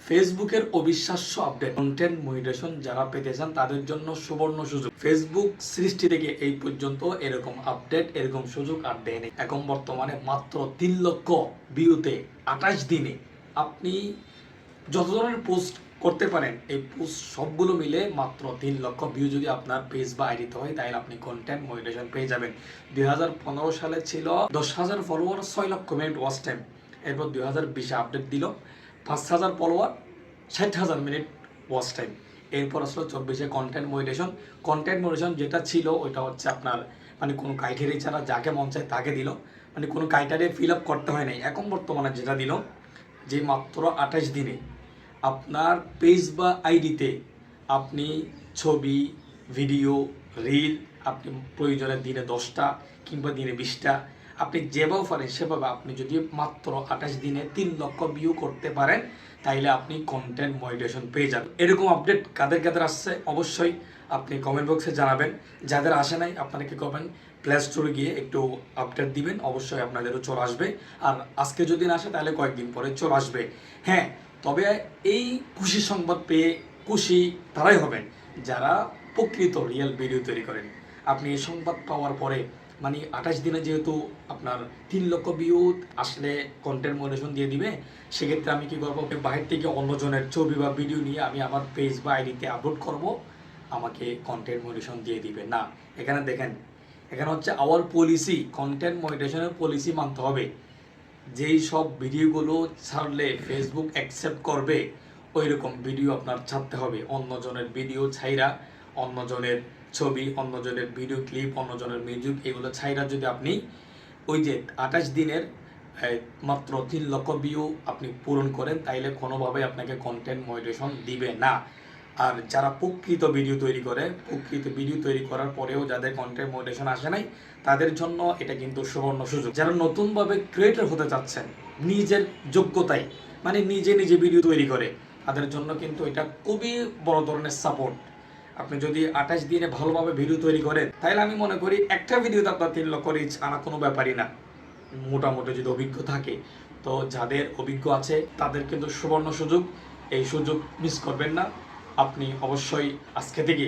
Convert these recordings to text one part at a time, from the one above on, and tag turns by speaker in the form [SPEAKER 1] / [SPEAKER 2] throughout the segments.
[SPEAKER 1] ফেসবুকের অবিশ্বাস্য update content monetization যারা পেতে চান তাদের জন্য সুবর্ণ সুযোগ। ফেসবুক সৃষ্টি থেকে এই পর্যন্ত এরকম আপডেট এরকম সুযোগ আর দেয়নি। এখন বর্তমানে মাত্র 3 লক্ষ ভিউতে 28 দিনে আপনি যত ধরনের পোস্ট করতে পারেন এই পোস্ট সবগুলো মিলে মাত্র 3 লক্ষ ভিউ যদি আপনার পেজ বা আইডিতে হয় তাহলে আপনি কন্টেন্ট মনিটাইজেশন পেয়ে যাবেন। 2015 সালে ছিল 10,000 ফলোয়ার 6 লক্ষ মিনিট ওয়াচ টাইম। এরপর 2020 আপডেট দিল 5,000 ফলোয়ার 60,000 মিনিট ওয়াচ টাইম। এরপর আসলে 24-এ কন্টেন্ট মনিটাইজেশন। কন্টেন্ট মনিটাইজেশন যেটা ছিল ওইটা হচ্ছে আপনার মানে কোনো ক্রাইটেরিয়া ছাড়া যাকে মন চায় তাকে দিল, মানে কোনো ক্রাইটেরিয়া ফিল আপ করতে হয় নাই। এখন বর্তমানে যেটা দিল যে মাত্র 28 দিনে আপনার পেজ বা আইডিতে আপনি ছবি, ভিডিও, রিল আপনি প্রয়োজনে দিনে 10টা কিংবা দিনে 20টা আপনি যেভাবে পারেন সেভাবে আপনি যদি মাত্র 28 দিনে 3 লক্ষ ভিউ করতে পারেন তাইলে আপনি কন্টেন্ট মনিটাইজেশন পেয়ে যাবেন। এরকম আপডেট কাদের কাদের আসছে অবশ্যই আপনি কমেন্ট বক্সে জানাবেন। যাদের আসে নাই আপনারা কি করবেন, প্লে স্টোরে গিয়ে একটু আপডেট দিবেন, অবশ্যই আপনাদেরও চলে আসবে। আর আজকে যদি না আসে তাহলে কয়েকদিন পরে চলে আসবে। হ্যাঁ, তবে এই খুশি সংবাদ পেয়ে খুশি তারাই হবেন যারা প্রকৃত রিয়েল ভিডিও তৈরি করেন। আপনি এই সংবাদ পাওয়ার পরে মানে 28 দিনে যেহেতু আপনার 3 লক্ষ ভিউ আসলে কন্টেন্ট মনিটাইজেশন দিয়ে দিবে, সেক্ষেত্রে আমি কি করবো, বাহির থেকে অন্যজনের ছবি বা ভিডিও নিয়ে আমি আমার পেজ বা আইডিতে আপলোড করব, আমাকে কন্টেন্ট মনিটাইজেশন দিয়ে দিবে না। এখানে দেখেন, এখানে হচ্ছে আওয়ার পলিসি, কন্টেন্ট মনিটাইজেশনের পলিসি মানতে হবে। যেই সব ভিডিওগুলো ছাড়লে ফেসবুক অ্যাকসেপ্ট করবে ওই রকম ভিডিও আপনার ছাড়তে হবে। অন্যজনের ভিডিও ছাইরা, অন্যজনের ছবি, অন্যজনের ভিডিও ক্লিপ, অন্যজনের মিউজিক এগুলো ছাইরা যদি আপনি ওই যে 28 দিনের মাত্র 3 লক্ষ ভিউ আপনি পূরণ করেন তাইলে কোনোভাবে আপনাকে কন্টেন্ট মনিটাইজেশন দিবে না। আর যারা প্রকৃত ভিডিও তৈরি করে, প্রকৃত ভিডিও তৈরি করার পরেও যাদের কন্টেন্ট মনিটাইজেশন আসে নাই তাদের জন্য এটা কিন্তু সুবর্ণ সুযোগ। যারা নতুনভাবে ক্রিয়েটর হতে চাচ্ছেন নিজের যোগ্যতায়, মানে নিজে নিজে ভিডিও তৈরি করে, তাদের জন্য কিন্তু এটা খুবই বড় ধরনের সাপোর্ট। আপনি যদি 28 দিনে ভালোভাবে ভিডিও তৈরি করেন তাহলে আমি মনে করি একটা ভিডিওতে আপনার 3 লক্ষ রিচ আনা কোনো ব্যাপারই না, মোটামুটি যদি অভিজ্ঞ থাকে। তো যাদের অভিজ্ঞ আছে তাদের কিন্তু সুবর্ণ সুযোগ, এই সুযোগ মিস করবেন না। আপনি অবশ্যই আজকে থেকে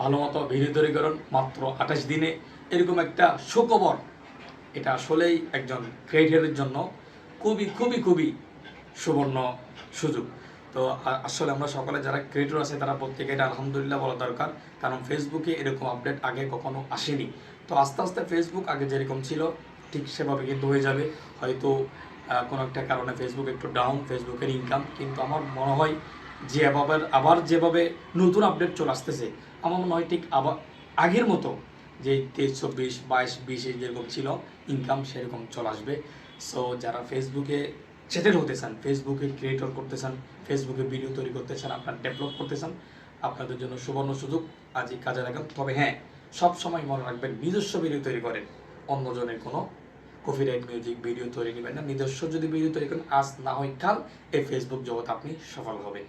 [SPEAKER 1] ভালো মতো ভিডিও তৈরি করুন মাত্র 28 দিনে। এরকম একটা সুখবর, এটা আসলেই একজন ক্রিয়েটরের জন্য খুবই খুবই খুবই সুবর্ণ সুযোগ। তো আসলে আমরা সকলে যারা ক্রিয়েটর আছে তারা প্রত্যেকে এটা আলহামদুলিল্লাহ বলা দরকার, কারণ ফেসবুকে এরকম আপডেট আগে কখনো আসেনি। তো আস্তে আস্তে ফেসবুক আগে যেরকম ছিল ঠিক সেভাবে কিন্তু হয়ে যাবে। হয়তো কোনো একটা কারণে ফেসবুক একটু ডাউন, ফেসবুকের ইনকাম, কিন্তু আমার মনে হয় যে আবার যেভাবে নতুন আপডেট চলে আসতেছে আমার মনে হয় ঠিক আবার আগের মতো যে 23, 24, 22, 20 যেরকম ছিল ইনকাম সেরকম চলে আসবে। সো যারা ফেসবুকে সেটেল হতে চান, ফেসবুকে ক্রিয়েটর করতে চান, ফেসবুকে ভিডিও তৈরি করতে চান, আপনার ডেভেলপ করতে চান, আপনাদের জন্য সুবর্ণ সুযোগ, আজই কাজে লাগান। তবে হ্যাঁ, সব সময় মনে রাখবেন নিজস্ব ভিডিও তৈরি করেন, অন্যজনের কোনো কপিরাইট মিউজিক ভিডিও তৈরি নেবেন না। নিজস্ব যদি ভিডিও তৈরি করেন আজ না হয় কাল এই ফেসবুক জগৎ আপনি সফল হবেন।